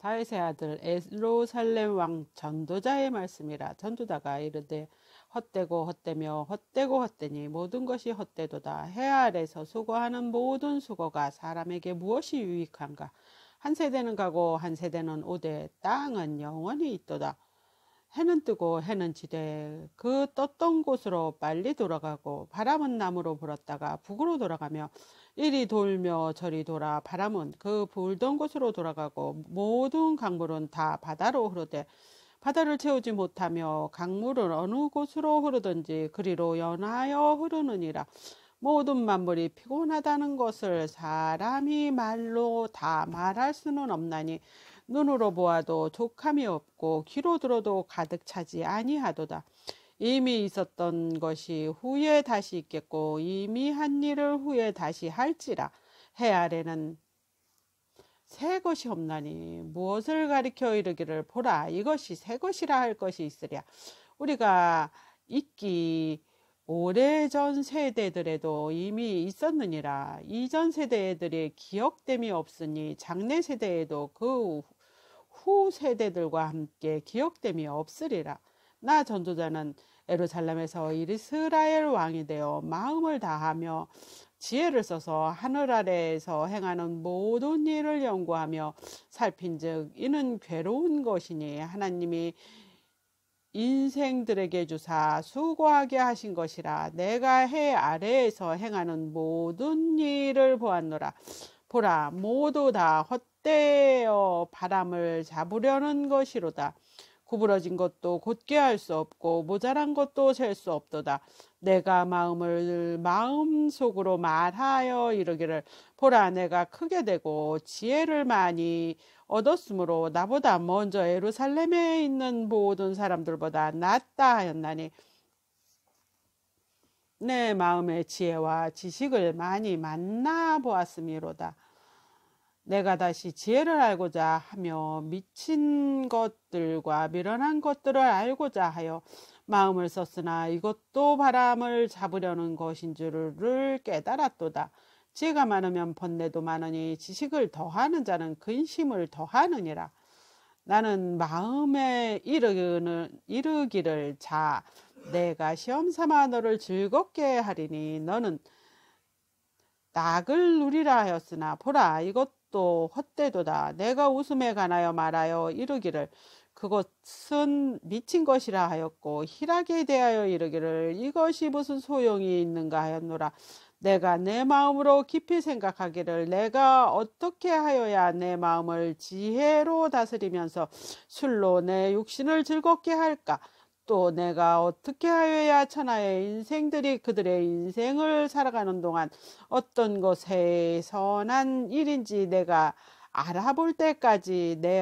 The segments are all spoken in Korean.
다윗의 아들 예루살렘 왕 전도자의 말씀이라. 전도자가 이르되 헛되고 헛되며 헛되고 헛되니 모든 것이 헛되도다. 해 아래서 수고하는 모든 수고가 사람에게 무엇이 유익한가? 한 세대는 가고 한 세대는 오되 땅은 영원히 있도다. 해는 뜨고 해는 지되 그 떴던 곳으로 빨리 돌아가고 바람은 남으로 불었다가 북으로 돌아가며 이리 돌며 저리 돌아 바람은 그 불던 곳으로 돌아가고 모든 강물은 다 바다로 흐르되 바다를 채우지 못하며 강물은 어느 곳으로 흐르든지 그리로 연하여 흐르느니라. 모든 만물이 피곤하다는 것을 사람이 말로 다 말할 수는 없나니 눈으로 보아도 족함이 없고 귀로 들어도 가득 차지 아니하도다. 이미 있었던 것이 후에 다시 있겠고 이미 한 일을 후에 다시 할지라. 해 아래는 새 것이 없나니 무엇을 가리켜 이르기를 보라 이것이 새 것이라 할 것이 있으랴. 우리가 있기 오래전 세대들에도 이미 있었느니라. 이전 세대들의 기억됨이 없으니 장래 세대에도 그 후 세대들과 함께 기억됨이 없으리라. 나 전도자는 예루살렘에서 이스라엘 왕이 되어 마음을 다하며 지혜를 써서 하늘 아래에서 행하는 모든 일을 연구하며 살핀즉 이는 괴로운 것이니 하나님이 인생들에게 주사 수고하게 하신 것이라. 내가 해 아래에서 행하는 모든 일을 보았노라. 보라 모두 다 헛되어 바람을 잡으려는 것이로다. 구부러진 것도 곧게 할 수 없고 모자란 것도 셀 수 없도다. 내가 마음속으로 말하여 이르기를 보라 내가 크게 되고 지혜를 많이 얻었으므로 나보다 먼저 예루살렘에 있는 모든 사람들보다 낫다 하였나니 내 마음의 지혜와 지식을 많이 만나 보았음이로다. 내가 다시 지혜를 알고자 하며 미친 것들과 미련한 것들을 알고자 하여 마음을 썼으나 이것도 바람을 잡으려는 것인 줄을 깨달았도다. 지혜가 많으면 번뇌도 많으니 지식을 더하는 자는 근심을 더하느니라. 나는 마음에 이르기를 자 내가 시험삼아 너를 즐겁게 하리니 너는 낙을 누리라 하였으나 보라 이것도 헛되도다. 내가 웃음에 관하여 말하여 이르기를 그것은 미친 것이라 하였고 희락에 대하여 이르기를 이것이 무슨 소용이 있는가 하였노라. 내가 내 마음으로 깊이 생각하기를 내가 어떻게 하여야 내 마음을 지혜로 다스리면서 술로 내 육신을 즐겁게 할까? 또 내가 어떻게 하여야 천하의 인생들이 그들의 인생을 살아가는 동안 어떤 것에 선한 일인지 내가 알아볼 때까지 내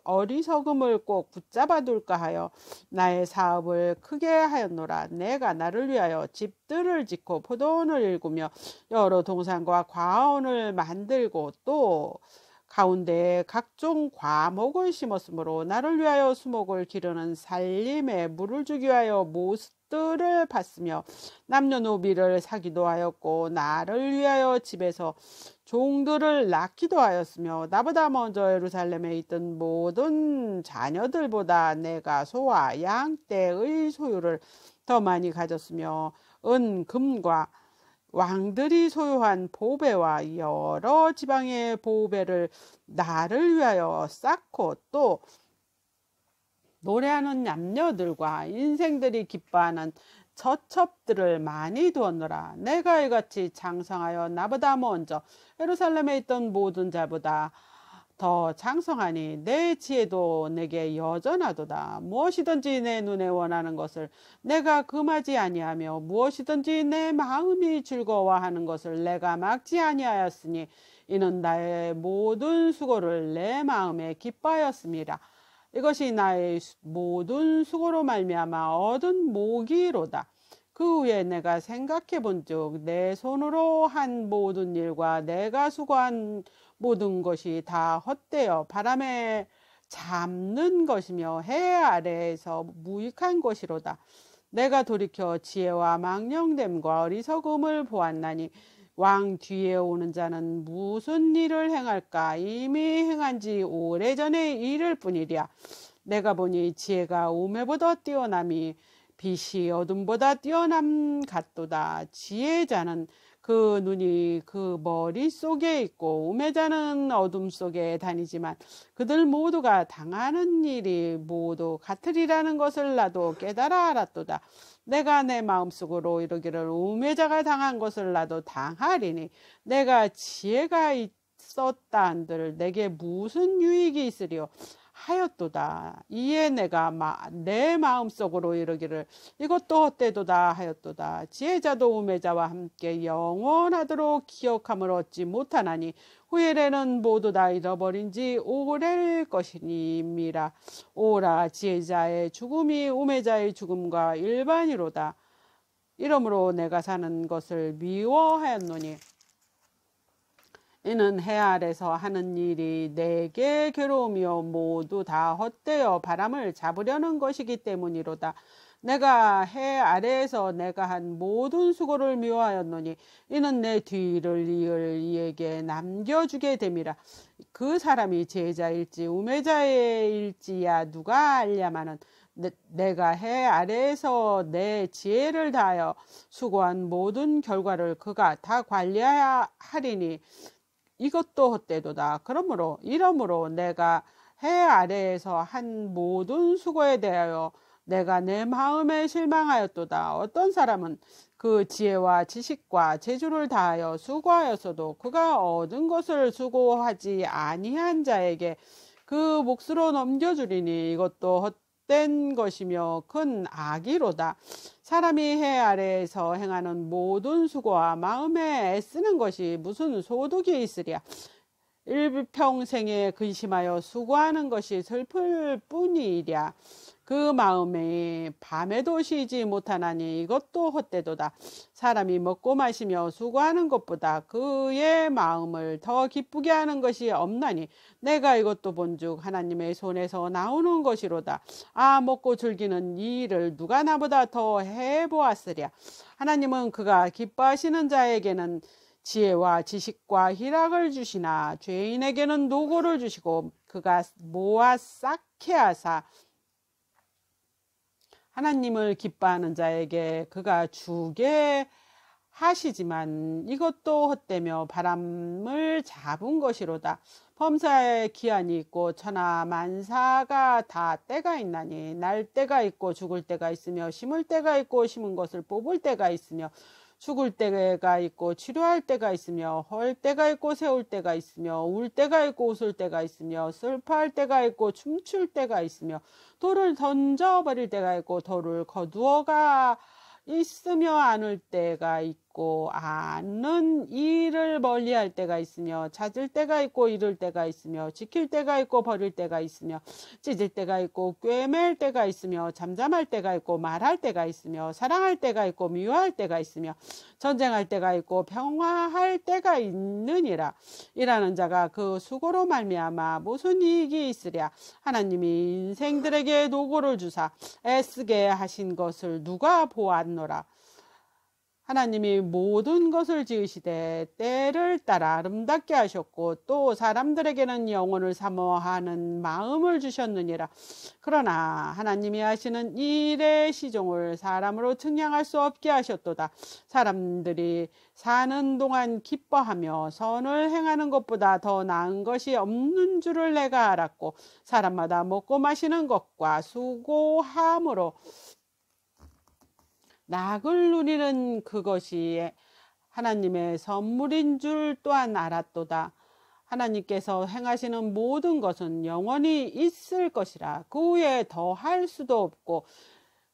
어리석음을 꼭 붙잡아 둘까 하여 나의 사업을 크게 하였노라. 내가 나를 위하여 집들을 짓고 포도원을 일구며 여러 동산과 과원을 만들고 또 가운데에 각종 과목을 심었으므로 나를 위하여 수목을 기르는 살림에 물을 주기 위하여 모습들을 봤으며 남녀노비를 사기도 하였고 나를 위하여 집에서 종들을 낳기도 하였으며 나보다 먼저 예루살렘에 있던 모든 자녀들보다 내가 소와 양떼의 소유를 더 많이 가졌으며 은, 금과 왕들이 소유한 보배와 여러 지방의 보배를 나를 위하여 쌓고 또 노래하는 남녀들과 인생들이 기뻐하는 처첩들을 많이 두었노라. 내가 이같이 장성하여 나보다 먼저 예루살렘에 있던 모든 자보다 더 장성하니 내 지혜도 내게 여전하도다. 무엇이든지 내 눈에 원하는 것을 내가 금하지 아니하며 무엇이든지 내 마음이 즐거워하는 것을 내가 막지 아니하였으니 이는 나의 모든 수고를 내 마음에 기뻐하였습니다. 이것이 나의 모든 수고로 말미암아 얻은 목이로다. 그 후에 내가 생각해 본즉 내 손으로 한 모든 일과 내가 수고한 모든 것이 다 헛되어 바람에 잡는 것이며 해 아래에서 무익한 것이로다. 내가 돌이켜 지혜와 망령됨과 어리석음을 보았나니 왕 뒤에 오는 자는 무슨 일을 행할까? 이미 행한 지 오래전의 일일 뿐이랴. 내가 보니 지혜가 우매보다 뛰어남이 빛이 어둠보다 뛰어남 같도다. 지혜자는 그 눈이 그 머릿속에 있고 우매자는 어둠 속에 다니지만 그들 모두가 당하는 일이 모두 같으리라는 것을 나도 깨달아 알았도다. 내가 내 마음속으로 이르기를 우매자가 당한 것을 나도 당하리니 내가 지혜가 있었다 한들 내게 무슨 유익이 있으리요 하였도다. 이에 내가 내 마음속으로 이르기를 이것도 헛되도다 하였도다. 지혜자도 우매자와 함께 영원하도록 기억함을 얻지 못하나니 후에는 모두 다 잃어버린 지 오래일 것이니라. 오라 지혜자의 죽음이 우매자의 죽음과 일반이로다. 이러므로 내가 사는 것을 미워하였노니 이는 해 아래서 하는 일이 내게 괴로우며 모두 다 헛되어 바람을 잡으려는 것이기 때문이로다. 내가 해 아래에서 내가 한 모든 수고를 미워하였노니 이는 내 뒤를 이을 이에게 남겨주게 됨이라. 그 사람이 제자일지 우매자일지야 누가 알랴마는 내가 해 아래에서 내 지혜를 다하여 수고한 모든 결과를 그가 다 관리하야 하리니 이것도 헛되도다. 이러므로 내가 해 아래에서 한 모든 수고에 대하여 내가 내 마음에 실망하였도다. 어떤 사람은 그 지혜와 지식과 재주를 다하여 수고하였어도 그가 얻은 것을 수고하지 아니한 자에게 그 몫으로 넘겨주리니 이것도 헛된 것이며 큰 악이로다. 사람이 해 아래에서 행하는 모든 수고와 마음에 애쓰는 것이 무슨 소득이 있으랴. 일평생에 근심하여 수고하는 것이 슬플 뿐이랴. 그 마음이 밤에도 쉬지 못하나니 이것도 헛되도다. 사람이 먹고 마시며 수고하는 것보다 그의 마음을 더 기쁘게 하는 것이 없나니 내가 이것도 본즉 하나님의 손에서 나오는 것이로다. 먹고 즐기는 이 일을 누가 나보다 더 해보았으랴. 하나님은 그가 기뻐하시는 자에게는 지혜와 지식과 희락을 주시나 죄인에게는 노고를 주시고 그가 모아 쌓게 하사 하나님을 기뻐하는 자에게 그가 주게 하시지만 이것도 헛되며 바람을 잡은 것이로다. 범사에 기한이 있고 천하 만사가 다 때가 있나니 날 때가 있고 죽을 때가 있으며 심을 때가 있고 심은 것을 뽑을 때가 있으며 죽을 때가 있고 치료할 때가 있으며 헐 때가 있고 세울 때가 있으며 울 때가 있고 웃을 때가 있으며 슬퍼할 때가 있고 춤출 때가 있으며 돌을 던져버릴 때가 있고 돌을 거두어가 있으며 안을 때가 있고 아는 일을 멀리할 때가 있으며 찾을 때가 있고 잃을 때가 있으며 지킬 때가 있고 버릴 때가 있으며 찢을 때가 있고 꿰맬 때가 있으며 잠잠할 때가 있고 말할 때가 있으며 사랑할 때가 있고 미워할 때가 있으며 전쟁할 때가 있고 평화할 때가 있느니라. 일하는 자가 그 수고로 말미암아 무슨 이익이 있으랴. 하나님이 인생들에게 노고를 주사 애쓰게 하신 것을 누가 보았노라. 하나님이 모든 것을 지으시되 때를 따라 아름답게 하셨고 또 사람들에게는 영혼을 사모하는 마음을 주셨느니라. 그러나 하나님이 하시는 일의 시종을 사람으로 측량할 수 없게 하셨도다. 사람들이 사는 동안 기뻐하며 선을 행하는 것보다 더 나은 것이 없는 줄을 내가 알았고 사람마다 먹고 마시는 것과 수고함으로 낙을 누리는 그것이 하나님의 선물인 줄 또한 알았도다. 하나님께서 행하시는 모든 것은 영원히 있을 것이라. 그 후에 더 할 수도 없고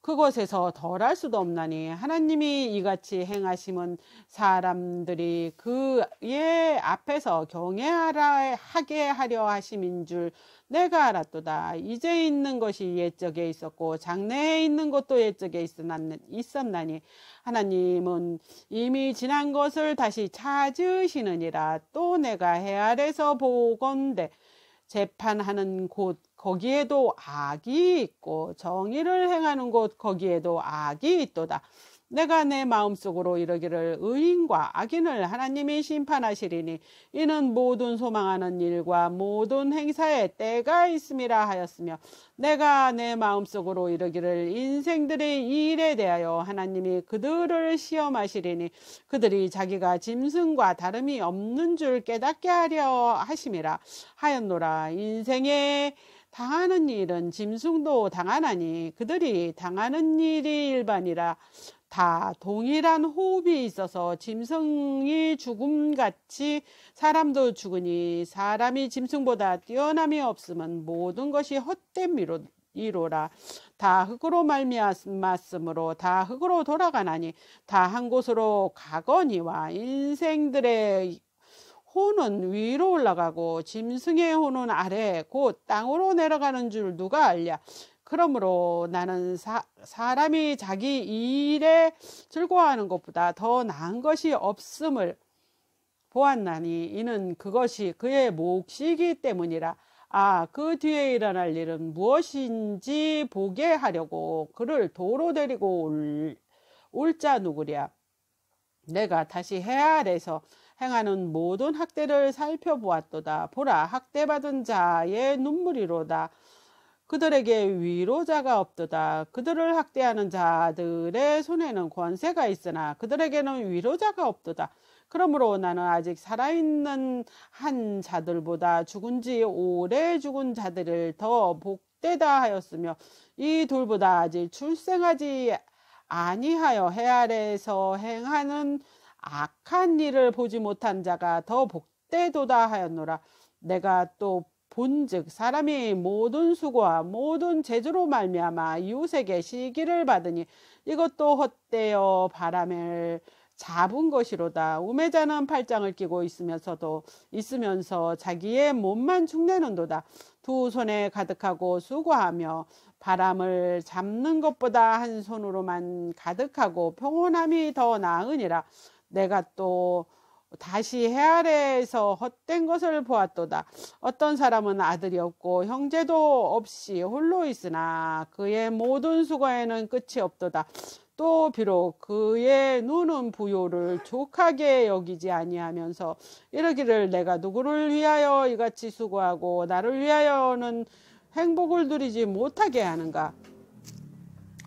그것에서 덜 할 수도 없나니 하나님이 이같이 행하심은 사람들이 그의 앞에서 경외하게 하려 하심인 줄 내가 알았도다. 이제 있는 것이 옛적에 있었고 장래에 있는 것도 옛적에 있었나니 하나님은 이미 지난 것을 다시 찾으시느니라. 또 내가 해 아래서 보건대 재판하는 곳 거기에도 악이 있고 정의를 행하는 곳 거기에도 악이 있도다. 내가 내 마음속으로 이르기를 의인과 악인을 하나님이 심판하시리니 이는 모든 소망하는 일과 모든 행사에 때가 있음이라 하였으며 내가 내 마음속으로 이르기를 인생들의 일에 대하여 하나님이 그들을 시험하시리니 그들이 자기가 짐승과 다름이 없는 줄 깨닫게 하려 하심이라 하였노라. 인생에 당하는 일은 짐승도 당하나니 그들이 당하는 일이 일반이라. 다 동일한 호흡이 있어서 짐승이 죽음같이 사람도 죽으니 사람이 짐승보다 뛰어남이 없으면 모든 것이 헛됨이로라. 다 흙으로 말미암았으므로 다 흙으로 돌아가나니 다 한 곳으로 가거니와 인생들의 호는 위로 올라가고 짐승의 호는 아래 곧 땅으로 내려가는 줄 누가 알랴. 그러므로 나는 사람이 자기 일에 즐거워하는 것보다 더 나은 것이 없음을 보았나니 이는 그것이 그의 몫이기 때문이라. 그 뒤에 일어날 일은 무엇인지 보게 하려고 그를 도로 데리고 올 자 누구랴. 내가 다시 해 아래서 행하는 모든 학대를 살펴보았도다. 보라, 학대받은 자의 눈물이로다. 그들에게 위로자가 없도다. 그들을 학대하는 자들의 손에는 권세가 있으나 그들에게는 위로자가 없도다. 그러므로 나는 아직 살아있는 한 자들보다 죽은 지 오래 죽은 자들을 더 복되다 하였으며 이 둘보다 아직 출생하지 아니하여 해 아래에서 행하는 악한 일을 보지 못한 자가 더 복되도다 하였노라. 내가 또 본즉 사람이 모든 수고와 모든 재주로 말미암아 이웃에게 시기를 받으니 이것도 헛되어 바람을 잡은 것이로다. 우매자는 팔짱을 끼고 있으면서 자기의 몸만 축내는도다. 두 손에 가득하고 수고하며 바람을 잡는 것보다 한 손으로만 가득하고 평온함이 더 나으니라. 내가 또 다시 해 아래에서 헛된 것을 보았도다. 어떤 사람은 아들이 없고 형제도 없이 홀로 있으나 그의 모든 수고에는 끝이 없도다. 또 비록 그의 눈은 부요를 족하게 여기지 아니하면서 이르기를 내가 누구를 위하여 이같이 수고하고 나를 위하여는 행복을 누리지 못하게 하는가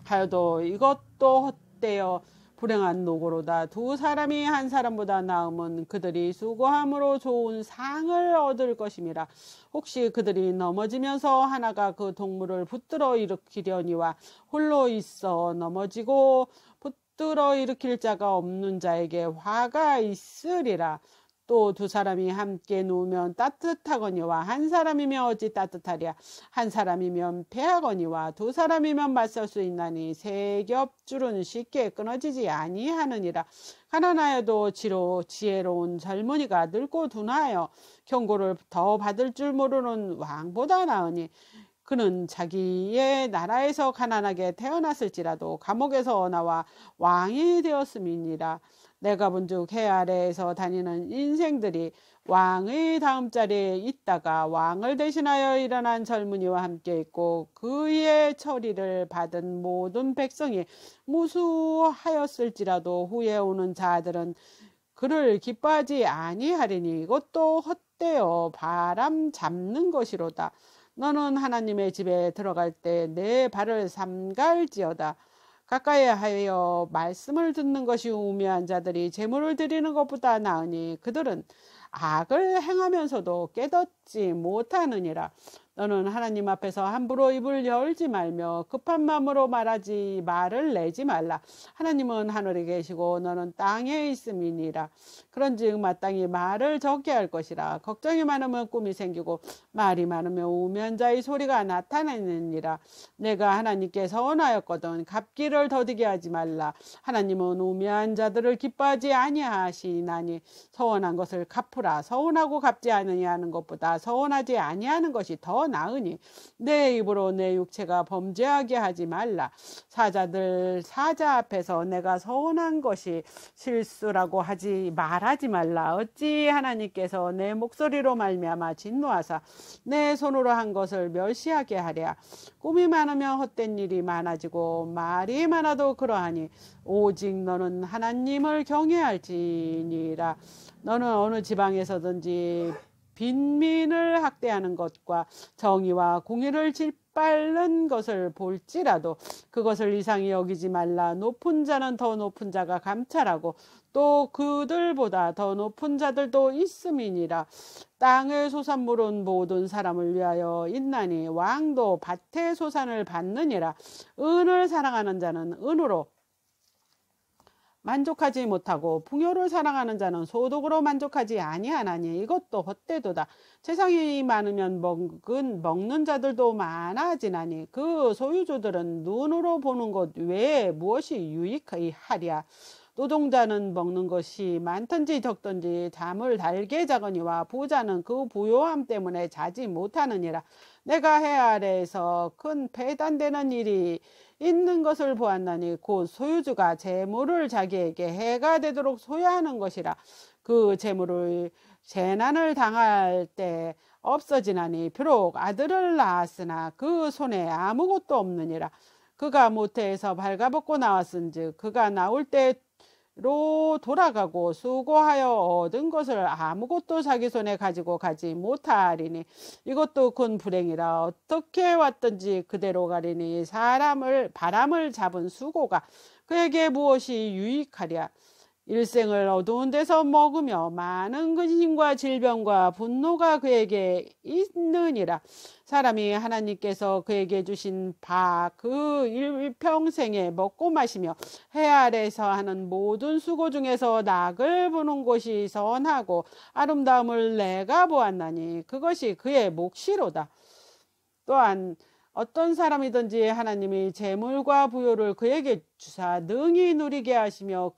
하여도 이것도 헛되어 불행한 노고로다. 두 사람이 한 사람보다 나음은 그들이 수고함으로 좋은 상을 얻을 것임이라. 혹시 그들이 넘어지면서 하나가 그 동물을 붙들어 일으키려니와 홀로 있어 넘어지고 붙들어 일으킬 자가 없는 자에게 화가 있으리라. 또 두 사람이 함께 누우면 따뜻하거니와 한 사람이면 어찌 따뜻하랴. 한 사람이면 패하거니와 두 사람이면 맞설 수 있나니 세 겹줄은 쉽게 끊어지지 아니하느니라. 가난하여도 지혜로운 젊은이가 늙고 둔하여 경고를 더 받을 줄 모르는 왕보다 나으니 그는 자기의 나라에서 가난하게 태어났을지라도 감옥에서 나와 왕이 되었음이니라. 내가 본즉 해 아래에서 다니는 인생들이 왕의 다음 자리에 있다가 왕을 대신하여 일어난 젊은이와 함께 있고 그의 처리를 받은 모든 백성이 무수하였을지라도 후에 오는 자들은 그를 기뻐하지 아니하리니 이것도 헛되어 바람 잡는 것이로다. 너는 하나님의 집에 들어갈 때 내 발을 삼갈지어다. 가까이 하여 말씀을 듣는 것이 우매한 자들이 제물을 드리는 것보다 나으니 그들은 악을 행하면서도 깨닫지 못하느니라. 너는 하나님 앞에서 함부로 입을 열지 말며 급한 마음으로 말을 내지 말라. 하나님은 하늘에 계시고 너는 땅에 있음이니라. 그런즉 마땅히 말을 적게 할 것이라. 걱정이 많으면 꿈이 생기고 말이 많으면 우매한 자의 소리가 나타나느니라. 내가 하나님께 서원하였거든 갚기를 더디게 하지 말라. 하나님은 우매한 자들을 기뻐하지 아니하시나니 서원한 것을 갚으라. 서원하고 갚지 아니하는 것보다 서원하지 아니하는 것이 더 더 나으니 내 입으로 내 육체가 범죄하게 하지 말라. 사자 앞에서 내가 서운한 것이 실수라고 말하지 말라. 어찌 하나님께서 내 목소리로 말미암아 진노하사 내 손으로 한 것을 멸시하게 하랴. 꿈이 많으면 헛된 일이 많아지고 말이 많아도 그러하니 오직 너는 하나님을 경외할지니라. 너는 어느 지방에서든지 빈민을 학대하는 것과 정의와 공의를 짓밟는 것을 볼지라도 그것을 이상히 여기지 말라. 높은 자는 더 높은 자가 감찰하고 또 그들보다 더 높은 자들도 있음이니라. 땅의 소산물은 모든 사람을 위하여 있나니 왕도 밭의 소산을 받느니라. 은을 사랑하는 자는 은으로 만족하지 못하고 풍요를 사랑하는 자는 소득으로 만족하지 아니하나니 이것도 헛되도다. 세상이 많으면 먹는 자들도 많아지나니 그 소유주들은 눈으로 보는 것 외에 무엇이 유익하랴. 노동자는 먹는 것이 많든지 적든지 잠을 달게 자거니와 부자는 그 부요함 때문에 자지 못하느니라. 내가 해 아래에서 큰 배단되는 일이 있는 것을 보았나니 곧 소유주가 재물을 자기에게 해가 되도록 소유하는 것이라. 그 재물을 재난을 당할 때 없어지나니 비록 아들을 낳았으나 그 손에 아무것도 없느니라. 그가 모태에서 발가벗고 나왔은즉 그가 나올 때로 돌아가고 수고하여 얻은 것을 아무것도 자기 손에 가지고 가지 못하리니 이것도 큰 불행이라. 어떻게 왔든지 그대로 가리니 바람을 잡은 수고가 그에게 무엇이 유익하랴. 일생을 어두운 데서 먹으며 많은 근심과 질병과 분노가 그에게 있느니라. 사람이 하나님께서 그에게 주신 바 그 일평생에 먹고 마시며 해 아래에서 하는 모든 수고 중에서 낙을 보는 곳이 선하고 아름다움을 내가 보았나니 그것이 그의 몫이로다. 또한 어떤 사람이든지 하나님이 재물과 부요를 그에게 주사 능히 누리게 하시며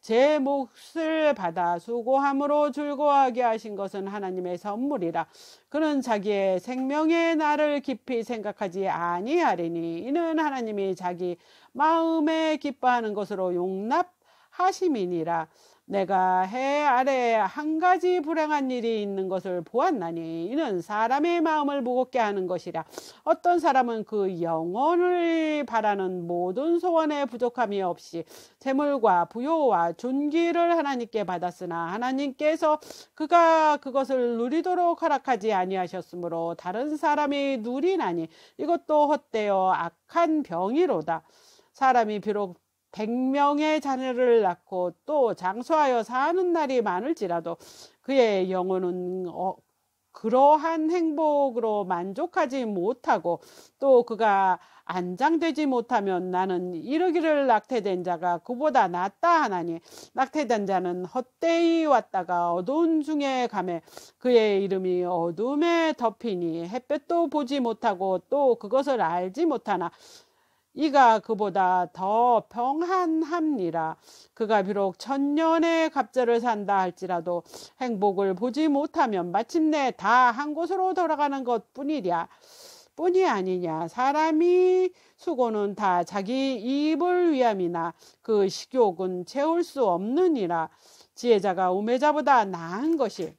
제 몫을 받아 수고함으로 즐거워하게 하신 것은 하나님의 선물이라. 그는 자기의 생명의 날을 깊이 생각하지 아니하리니 이는 하나님이 자기 마음에 기뻐하는 것으로 용납하심이니라. 내가 해 아래에 한 가지 불행한 일이 있는 것을 보았나니 이는 사람의 마음을 무겁게 하는 것이라. 어떤 사람은 그 영혼을 바라는 모든 소원에 부족함이 없이 재물과 부요와 존귀를 하나님께 받았으나 하나님께서 그가 그것을 누리도록 허락하지 아니하셨으므로 다른 사람이 누리나니 이것도 헛되어 악한 병이로다. 사람이 비록 100명의 자녀를 낳고 또 장수하여 사는 날이 많을지라도 그의 영혼은 그러한 행복으로 만족하지 못하고 또 그가 안장되지 못하면 나는 이르기를 낙태된 자가 그보다 낫다 하나니 낙태된 자는 헛되이 왔다가 어두운 중에 가매 그의 이름이 어둠에 덮이니 햇볕도 보지 못하고 또 그것을 알지 못하나 이가 그보다 더 평안함니라. 그가 비록 1000년의 갑절을 산다 할지라도 행복을 보지 못하면 마침내 다 한 곳으로 돌아가는 것뿐이 아니냐. 사람이 수고는 다 자기 입을 위함이나 그 식욕은 채울 수 없느니라. 지혜자가 우매자보다 나은 것이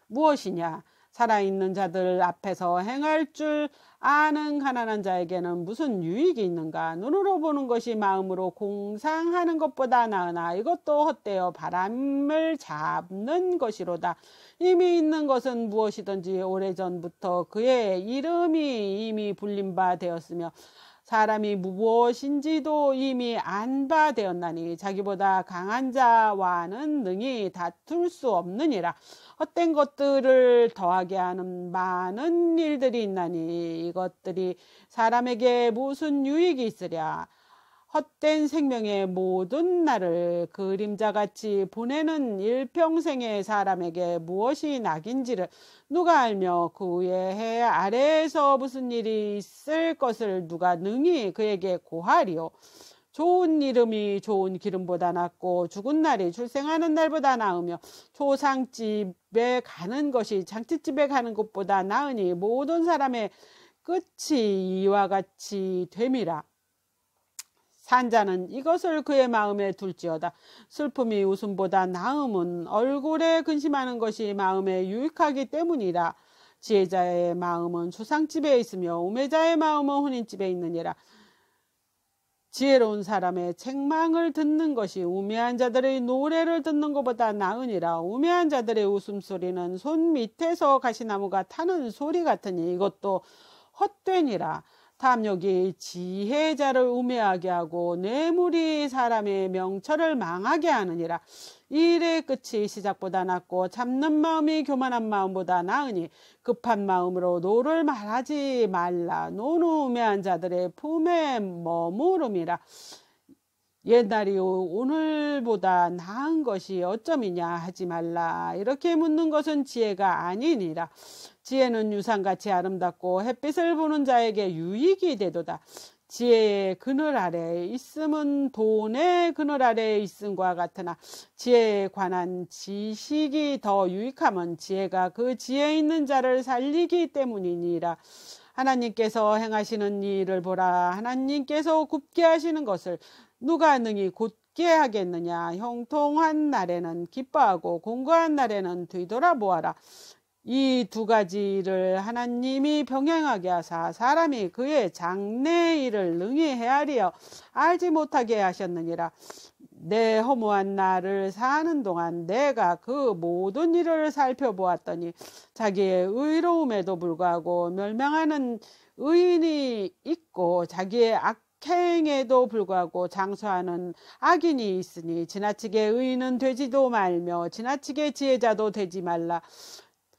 무엇이냐. 살아있는 자들 앞에서 행할 줄 아는 가난한 자에게는 무슨 유익이 있는가. 눈으로 보는 것이 마음으로 공상하는 것보다 나으나 이것도 헛되어 바람을 잡는 것이로다. 이미 있는 것은 무엇이든지 오래전부터 그의 이름이 이미 불린 바 되었으며 사람이 무엇인지도 이미 안 바 되었나니 자기보다 강한 자와는 능히 다툴 수 없느니라. 헛된 것들을 더하게 하는 많은 일들이 있나니 이것들이 사람에게 무슨 유익이 있으랴. 헛된 생명의 모든 날을 그림자같이 보내는 일평생의 사람에게 무엇이 낙인지를 누가 알며 그 후에 해 아래에서 무슨 일이 있을 것을 누가 능히 그에게 고하리요. 좋은 이름이 좋은 기름보다 낫고 죽은 날이 출생하는 날보다 나으며 초상집에 가는 것이 장치집에 가는 것보다 나으니 모든 사람의 끝이 이와 같이 됨이라. 산자는 이것을 그의 마음에 둘지어다. 슬픔이 웃음보다 나음은 얼굴에 근심하는 것이 마음에 유익하기 때문이라. 지혜자의 마음은 추상집에 있으며 우매자의 마음은 혼인집에 있느니라. 지혜로운 사람의 책망을 듣는 것이 우매한 자들의 노래를 듣는 것보다 나으니라. 우매한 자들의 웃음소리는 손 밑에서 가시나무가 타는 소리 같으니 이것도 헛되니라. 탐욕이 지혜자를 우매하게 하고 뇌물이 사람의 명철을 망하게 하느니라. 일의 끝이 시작보다 낫고 참는 마음이 교만한 마음보다 나으니 급한 마음으로 노를 말하지 말라. 노는 우매한 자들의 품에 머무름이라. 옛날이 오늘보다 나은 것이 어쩌미냐 하지 말라. 이렇게 묻는 것은 지혜가 아니니라. 지혜는 유산같이 아름답고 햇빛을 보는 자에게 유익이 되도다. 지혜의 그늘 아래에 있음은 돈의 그늘 아래에 있음과 같으나 지혜에 관한 지식이 더 유익함은 지혜가 그 지혜 있는 자를 살리기 때문이니라. 하나님께서 행하시는 일을 보라. 하나님께서 굽게 하시는 것을 누가 능히 곧게 하겠느냐. 형통한 날에는 기뻐하고 공고한 날에는 뒤돌아보아라. 이 두 가지를 하나님이 병행하게 하사 사람이 그의 장래 일을 능히 헤아리어 알지 못하게 하셨느니라. 내 허무한 날을 사는 동안 내가 그 모든 일을 살펴보았더니 자기의 의로움에도 불구하고 멸망하는 의인이 있고 자기의 악행에도 불구하고 장수하는 악인이 있으니 지나치게 의인은 되지도 말며 지나치게 지혜자도 되지 말라.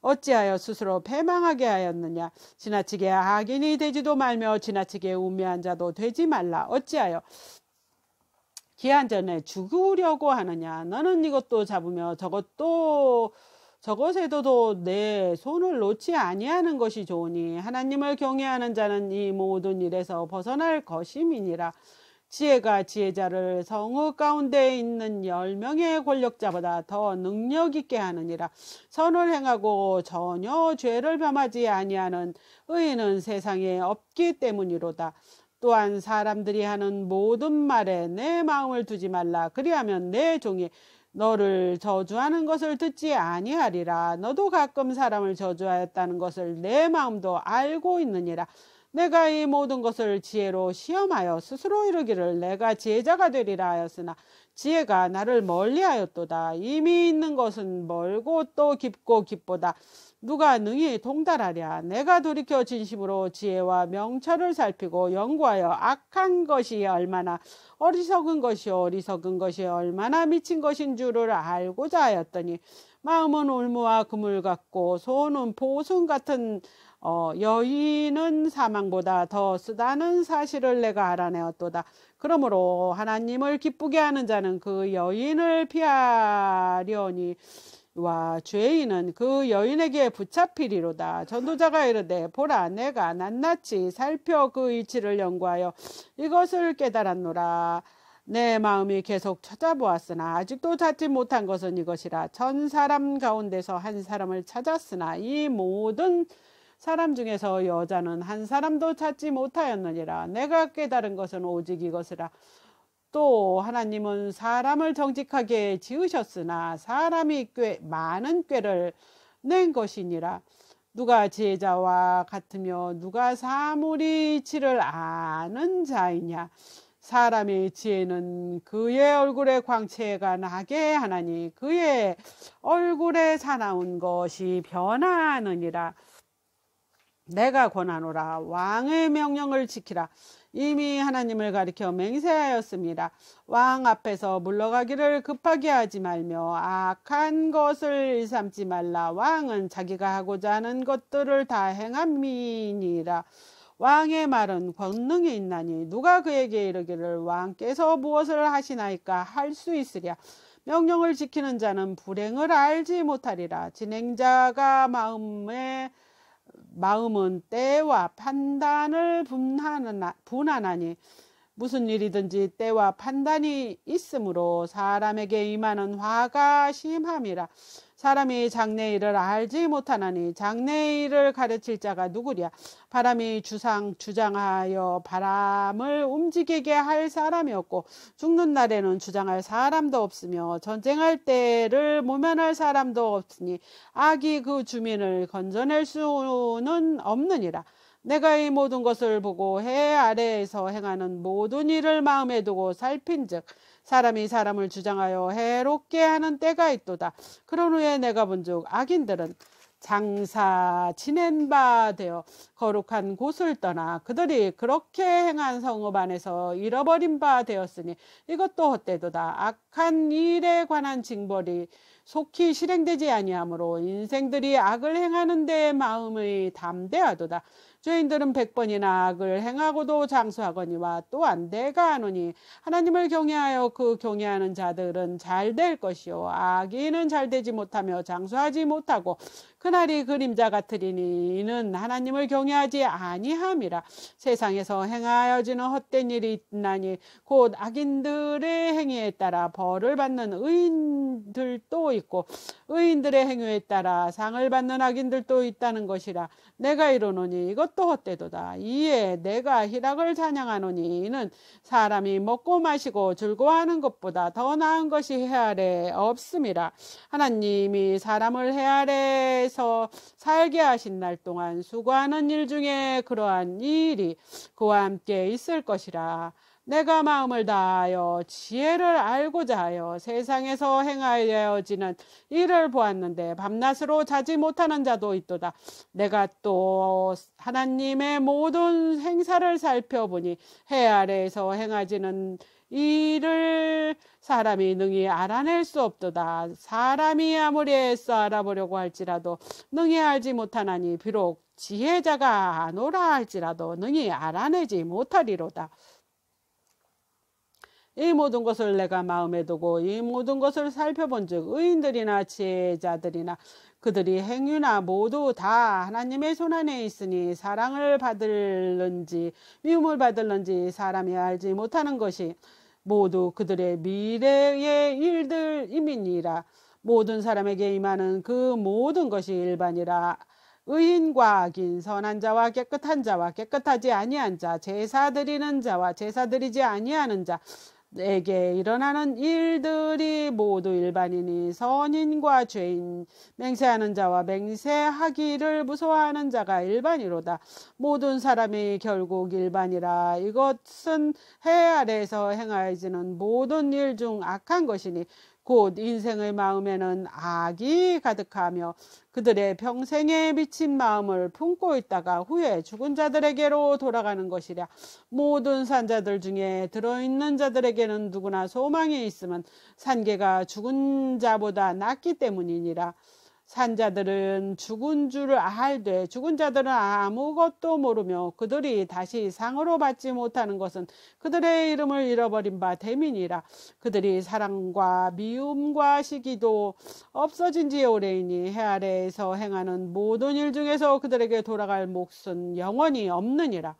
어찌하여 스스로 패망하게 하였느냐. 지나치게 악인이 되지도 말며 지나치게 우매한 자도 되지 말라. 어찌하여 기한 전에 죽으려고 하느냐. 너는 이것도 잡으며 저것에도 내 손을 놓지 아니하는 것이 좋으니 하나님을 경외하는 자는 이 모든 일에서 벗어날 것임이니라. 지혜가 지혜자를 성읍 가운데 있는 10명의 권력자보다 더 능력 있게 하느니라. 선을 행하고 전혀 죄를 범하지 아니하는 의인은 세상에 없기 때문이로다. 또한 사람들이 하는 모든 말에 내 마음을 두지 말라. 그리하면 내 종이 너를 저주하는 것을 듣지 아니하리라. 너도 가끔 사람을 저주하였다는 것을 내 마음도 알고 있느니라. 내가 이 모든 것을 지혜로 시험하여 스스로 이르기를 내가 지혜자가 되리라 하였으나 지혜가 나를 멀리하였도다. 이미 있는 것은 멀고 또 깊고 깊보다 누가 능히 동달하랴. 내가 돌이켜 진심으로 지혜와 명철을 살피고 연구하여 악한 것이 얼마나 어리석은 것이 얼마나 미친 것인 줄을 알고자 하였더니 마음은 올무와 그물 같고 손은 보순 같은 여인은 사망보다 더 쓰다는 사실을 내가 알아내었도다. 그러므로 하나님을 기쁘게 하는 자는 그 여인을 피하려니 와 죄인은 그 여인에게 붙잡히리로다. 전도자가 이르되 보라 내가 낱낱이 살펴 그 이치를 연구하여 이것을 깨달았노라. 내 마음이 계속 찾아보았으나 아직도 찾지 못한 것은 이것이라. 천 사람 가운데서 한 사람을 찾았으나 이 모든 사람 중에서 여자는 한 사람도 찾지 못하였느니라. 내가 깨달은 것은 오직 이것이라. 또 하나님은 사람을 정직하게 지으셨으나 사람이 꽤 많은 꾀를 낸 것이니라. 누가 지혜자와 같으며 누가 사물의 이치를 아는 자이냐. 사람의 지혜는 그의 얼굴에 광채가 나게 하나니 그의 얼굴에 사나운 것이 변하느니라. 내가 권하노라. 왕의 명령을 지키라. 이미 하나님을 가리켜 맹세하였습니다. 왕 앞에서 물러가기를 급하게 하지 말며 악한 것을 일삼지 말라. 왕은 자기가 하고자 하는 것들을 다 행함이니라. 왕의 말은 권능이 있나니 누가 그에게 이르기를 왕께서 무엇을 하시나이까 할 수 있으랴. 명령을 지키는 자는 불행을 알지 못하리라. 진행자가 마음은 때와 판단을 분하나니 무슨 일이든지 때와 판단이 있으므로 사람에게 임하는 화가 심함이라. 사람이 장래일을 알지 못하나니 장래일을 가르칠 자가 누구랴. 바람이 주장하여 바람을 움직이게 할 사람이 없고 죽는 날에는 주장할 사람도 없으며 전쟁할 때를 모면할 사람도 없으니 악이 그 주민을 건져낼 수는 없느니라. 내가 이 모든 것을 보고 해 아래에서 행하는 모든 일을 마음에 두고 살핀즉 사람이 사람을 주장하여 해롭게 하는 때가 있도다. 그런 후에 내가 본즉 악인들은 장사 지낸 바 되어 거룩한 곳을 떠나 그들이 그렇게 행한 성읍 안에서 잃어버린 바 되었으니 이것도 헛되도다. 악한 일에 관한 징벌이 속히 실행되지 아니하므로 인생들이 악을 행하는 데 마음이 담대하도다. 죄인들은 100번이나 악을 행하고도 장수하거니와 또한 내가 아노니 하나님을 경외하여 그 경외하는 자들은 잘 될 것이요 악인은 잘 되지 못하며 장수하지 못하고 그날이 그림자 같으리니 이는 하나님을 경외하지 아니함이라. 세상에서 행하여지는 헛된 일이 있나니 곧 악인들의 행위에 따라 벌을 받는 의인들도 있고 의인들의 행위에 따라 상을 받는 악인들도 있다는 것이라. 내가 이르노니 이것도 헛되도다. 이에 내가 희락을 찬양하노니 이는 사람이 먹고 마시고 즐거워하는 것보다 더 나은 것이 해 아래 없음이라. 하나님이 사람을 해 아래에서 살게 하신 날 동안 수고하는 일 중에 그러한 일이 그와 함께 있을 것이라. 내가 마음을 다하여 지혜를 알고자 하여 세상에서 행하여지는 일을 보았는데 밤낮으로 자지 못하는 자도 있도다. 내가 또 하나님의 모든 행사를 살펴보니 해 아래에서 행하지는 이를 사람이 능히 알아낼 수 없도다. 사람이 아무리 애써 알아보려고 할지라도 능히 알지 못하나니 비록 지혜자가 아노라 할지라도 능히 알아내지 못하리로다. 이 모든 것을 내가 마음에 두고 이 모든 것을 살펴본즉 의인들이나 지혜자들이나 그들이 행위나 모두 다 하나님의 손안에 있으니 사랑을 받을는지 미움을 받을는지 사람이 알지 못하는 것이 모두 그들의 미래의 일들임이니라. 모든 사람에게 임하는 그 모든 것이 일반이라. 의인과 악인, 선한 자와 깨끗한 자와 깨끗하지 아니한 자, 제사 드리는 자와 제사 드리지 아니하는 자 에게 일어나는 일들이 모두 일반이니 선인과 죄인, 맹세하는 자와 맹세하기를 무서워하는 자가 일반이로다. 모든 사람이 결국 일반이라. 이것은 해 아래에서 행하여지는 모든 일 중 악한 것이니 곧 인생의 마음에는 악이 가득하며 그들의 평생에 미친 마음을 품고 있다가 후에 죽은 자들에게로 돌아가는 것이랴. 모든 산자들 중에 들어있는 자들에게는 누구나 소망이 있으면 산개가 죽은 자보다 낫기 때문이니라. 산자들은 죽은 줄을 알되 죽은 자들은 아무것도 모르며 그들이 다시 상으로 받지 못하는 것은 그들의 이름을 잃어버린 바 됨이니라. 그들이 사랑과 미움과 시기도 없어진 지 오래이니 해 아래에서 행하는 모든 일 중에서 그들에게 돌아갈 몫은 영원히 없느니라.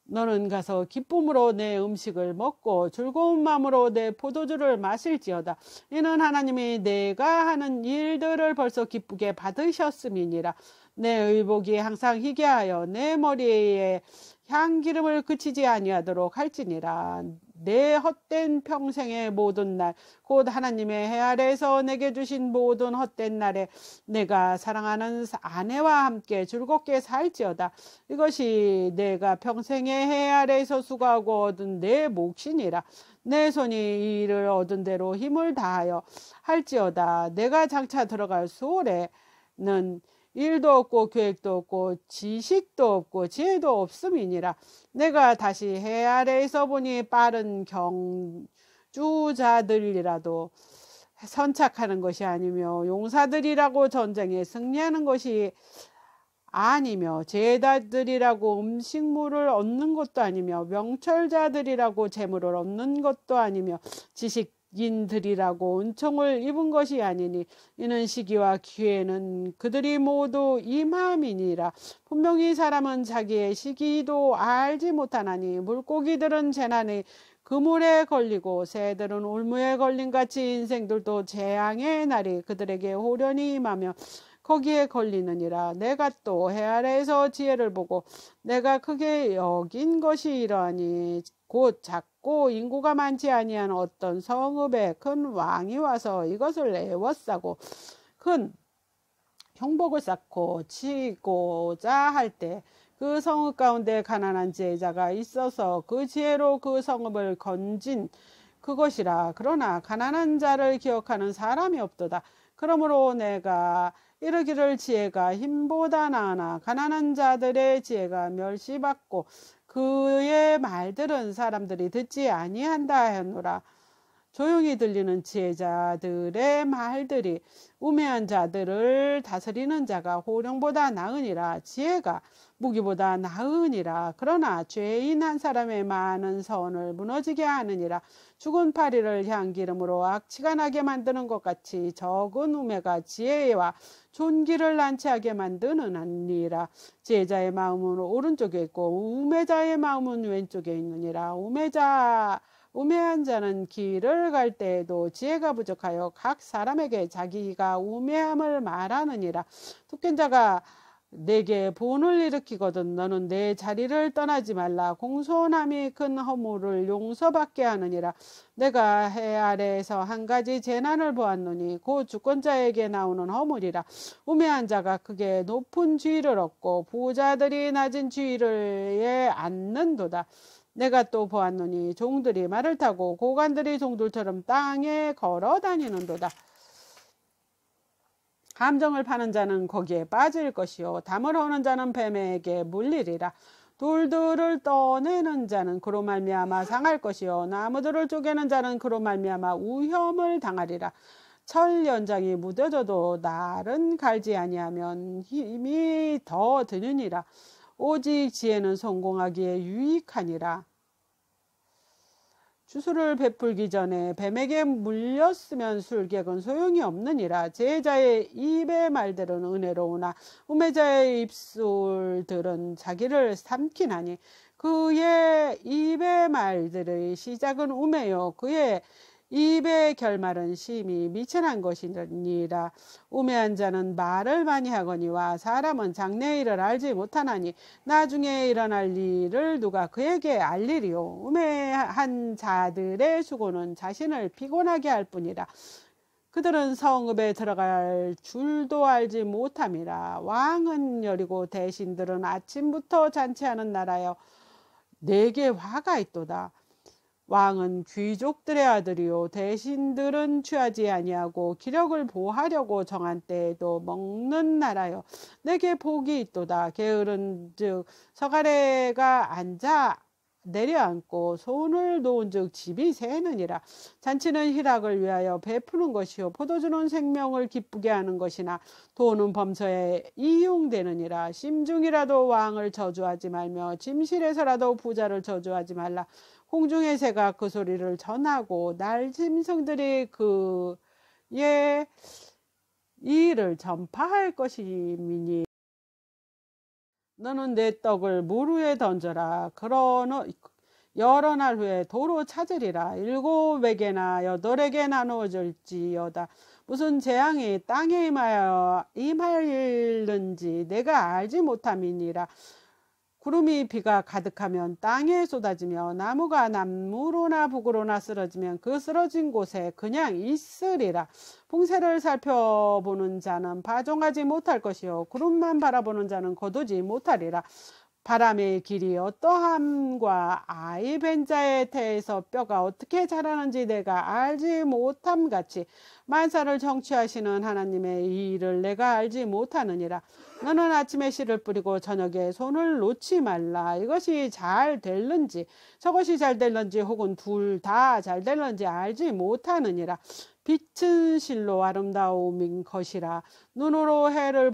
너는 가서 기쁨으로 내 음식을 먹고 즐거운 마음으로 내 포도주를 마실지어다. 이는 하나님이 내가 하는 일들을 벌써 기쁘게 받으셨음이니라. 내 의복이 항상 희게 하여 내 머리에 향기름을 그치지 아니하도록 할지니라. 내 헛된 평생의 모든 날 곧 하나님의 해 아래에서 내게 주신 모든 헛된 날에 내가 사랑하는 아내와 함께 즐겁게 살지어다. 이것이 내가 평생의 해 아래에서 수고하고 얻은 내 몫이니라. 내 손이 이 일을 얻은 대로 힘을 다하여 할지어다. 내가 장차 들어갈 수월에는 일도 없고 계획도 없고 지식도 없고 지혜도 없음이니라. 내가 다시 해 아래에서 보니 빠른 경주자들이라도 선착하는 것이 아니며 용사들이라고 전쟁에 승리하는 것이 아니며 제자들이라고 음식물을 얻는 것도 아니며 명철자들이라고 재물을 얻는 것도 아니며 지식 인들이라고 은총을 입은 것이 아니니 이는 시기와 기회는 그들이 모두 임함이니라. 분명히 사람은 자기의 시기도 알지 못하나니 물고기들은 재난에 그물에 걸리고 새들은 울무에 걸린 같이 인생들도 재앙의 날이 그들에게 호련히 임하며 거기에 걸리느니라. 내가 또 해 아래에서 지혜를 보고 내가 크게 여긴 것이 이러하니 곧 작고 인구가 많지 아니한 어떤 성읍에 큰 왕이 와서 이것을 애워싸고 큰 형복을 쌓고 치고자 할 때 그 성읍 가운데 가난한 지혜자가 있어서 그 지혜로 그 성읍을 건진 그것이라. 그러나 가난한 자를 기억하는 사람이 없도다. 그러므로 내가 이르기를 지혜가 힘보다 나으나 가난한 자들의 지혜가 멸시받고 그의 말들은 사람들이 듣지 아니한다 하노라. 조용히 들리는 지혜자들의 말들이 우매한 자들을 다스리는 자가 호령보다 나으니라. 지혜가 무기보다 나으니라. 그러나 죄인 한 사람의 많은 선을 무너지게 하느니라. 죽은 파리를 향기름으로 악취가 나게 만드는 것 같이 적은 우매가 지혜와 존귀를 난처하게 만드느니라. 지혜자의 마음은 오른쪽에 있고 우매자의 마음은 왼쪽에 있느니라. 우매한 자는 길을 갈 때에도 지혜가 부족하여 각 사람에게 자기가 우매함을 말하느니라. 독한 자가 내게 본을 일으키거든 너는 내 자리를 떠나지 말라. 공손함이 큰 허물을 용서받게 하느니라. 내가 해 아래에서 한 가지 재난을 보았노니 곧 주권자에게 나오는 허물이라. 우매한 자가 크게 높은 지위를 얻고 부자들이 낮은 지위를 앉는도다. 내가 또 보았노니 종들이 말을 타고 고관들이 종들처럼 땅에 걸어 다니는도다. 함정을 파는 자는 거기에 빠질 것이요 담을 허는 자는 뱀에게 물리리라. 돌들을 떠내는 자는 그로 말미암아 상할 것이요 나무들을 쪼개는 자는 그로 말미암아 우염을 당하리라. 철 연장이 무뎌져도 날은 갈지 아니하면 힘이 더 드느니라. 오직 지혜는 성공하기에 유익하니라. 주술을 베풀기 전에 뱀에게 물렸으면 술객은 소용이 없느니라. 지혜자의 입의 말들은 은혜로우나 우매자의 입술들은 자기를 삼키나니 그의 입의 말들의 시작은 우매요 그의 입의 결말은 심히 미천한 것이니라. 우매한 자는 말을 많이 하거니와 사람은 장래의 일을 알지 못하나니 나중에 일어날 일을 누가 그에게 알리리요. 우매한 자들의 수고는 자신을 피곤하게 할 뿐이라. 그들은 성읍에 들어갈 줄도 알지 못함이라. 왕은 여리고 대신들은 아침부터 잔치하는 나라여 내게 화가 있도다. 왕은 귀족들의 아들이요 대신들은 취하지 아니하고 기력을 보하려고 정한 때에도 먹는 나라요 내게 복이 있도다. 게으른 즉 서가래가 앉아 내려앉고 손을 놓은 즉 집이 새느니라. 잔치는 희락을 위하여 베푸는 것이요 포도주는 생명을 기쁘게 하는 것이나 돈은 범서에 이용되느니라. 심중이라도 왕을 저주하지 말며 침실에서라도 부자를 저주하지 말라. 공중의 새가 그 소리를 전하고 날짐승들이 그의 일을 전파할 것이니 너는 내 떡을 물 위에 던져라. 그러나 여러 날 후에 도로 찾으리라. 7에게나 8에게 나누어질지어다. 무슨 재앙이 땅에 임하였는지 내가 알지 못함이니라. 구름이 비가 가득하면 땅에 쏟아지며 나무가 남으로나 북으로나 쓰러지면 그 쓰러진 곳에 그냥 있으리라. 풍세를 살펴보는 자는 파종하지 못할 것이요 구름만 바라보는 자는 거두지 못하리라. 바람의 길이 어떠함과 아이 벤 자의 태에서 뼈가 어떻게 자라는지 내가 알지 못함 같이 만사를 정취하시는 하나님의 이 일을 내가 알지 못하느니라. 너는 아침에 씨를 뿌리고 저녁에 손을 놓지 말라. 이것이 잘 될는지 저것이 잘 될는지 혹은 둘 다 잘 될는지 알지 못하느니라. 빛은 실로 아름다움인 것이라. 눈으로 해를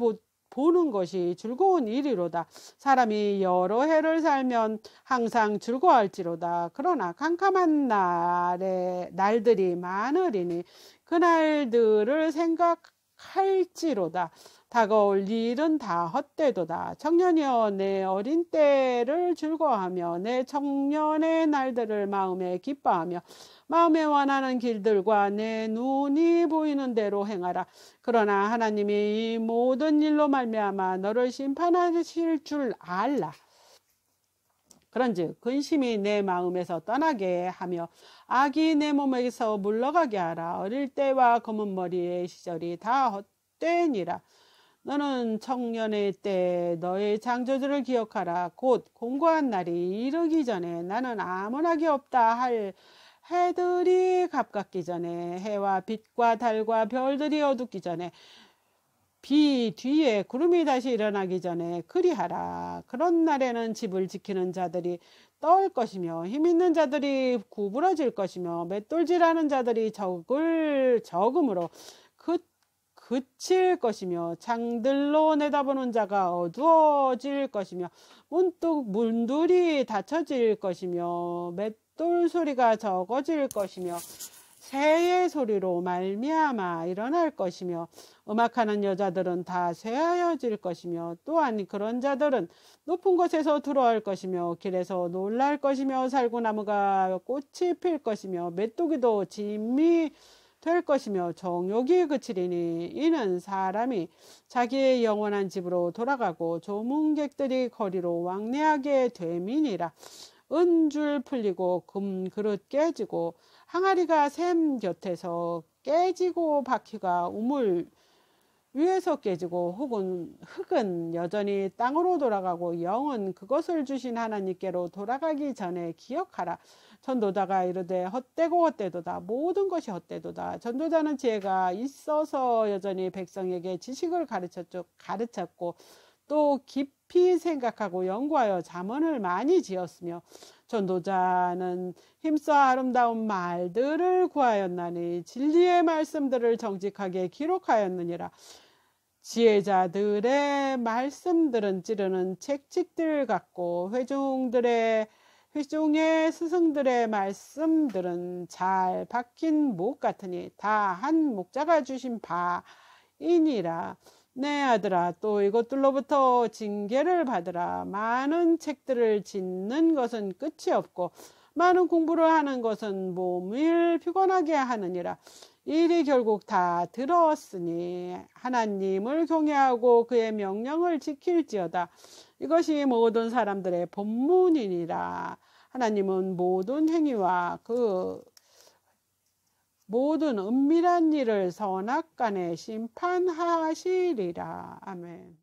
보는 것이 즐거운 일이로다. 사람이 여러 해를 살면 항상 즐거워할지로다. 그러나 캄캄한 날들이 많으리니 그날들을 생각할지로다. 다가올 일은 다 헛되도다. 청년이여 내 어린 때를 즐거워하며 내 청년의 날들을 마음에 기뻐하며 마음에 원하는 길들과 내 눈이 보이는 대로 행하라. 그러나 하나님이 이 모든 일로 말미암아 너를 심판하실 줄 알라. 그런즉 근심이 내 마음에서 떠나게 하며 악이 내 몸에서 물러가게 하라. 어릴 때와 검은 머리의 시절이 다 헛되니라. 너는 청년의 때 너의 창조주를 기억하라. 곧 공고한 날이 이르기 전에 나는 아무나기 없다 할 해들이 가깝기 전에 해와 빛과 달과 별들이 어둡기 전에 비 뒤에 구름이 다시 일어나기 전에 그리하라. 그런 날에는 집을 지키는 자들이 떨 것이며 힘있는 자들이 구부러질 것이며 맷돌질하는 자들이 적음으로 그칠 것이며 창들로 내다보는 자가 어두워질 것이며 문들이 닫혀질 것이며 맷돌 소리가 적어질 것이며 새의 소리로 말미암아 일어날 것이며 음악하는 여자들은 다 쇠하여질 것이며 또한 그런 자들은 높은 곳에서 두려워할 것이며 길에서 놀랄 것이며 살구나무가 꽃이 필 것이며 메뚜기도 짐이 될 것이며 정욕이 그치리니 이는 사람이 자기의 영원한 집으로 돌아가고 조문객들이 거리로 왕래하게 됨이니라. 은줄 풀리고 금그릇 깨지고 항아리가 샘 곁에서 깨지고 바퀴가 우물 위에서 깨지고 흙은 여전히 땅으로 돌아가고 영은 그것을 주신 하나님께로 돌아가기 전에 기억하라. 전도자가 이르되 헛되고 헛되도다. 모든 것이 헛되도다. 전도자는 지혜가 있어서 여전히 백성에게 지식을 가르쳤고 또 깊이 생각하고 연구하여 잠언을 많이 지었으며 전도자는 힘써 아름다운 말들을 구하였나니 진리의 말씀들을 정직하게 기록하였느니라. 지혜자들의 말씀들은 찌르는 책찍들 같고 회중의 스승들의 말씀들은 잘 박힌 목 같으니 다 한 목자가 주신 바이니라. 내 아들아 또 이것들로부터 징계를 받으라. 많은 책들을 짓는 것은 끝이 없고 많은 공부를 하는 것은 몸을 피곤하게 하느니라. 일이 결국 다 들었으니 하나님을 경외하고 그의 명령을 지킬지어다. 이것이 모든 사람들의 본문이니라. 하나님은 모든 행위와 그 모든 은밀한 일을 선악간에 심판하시리라. 아멘.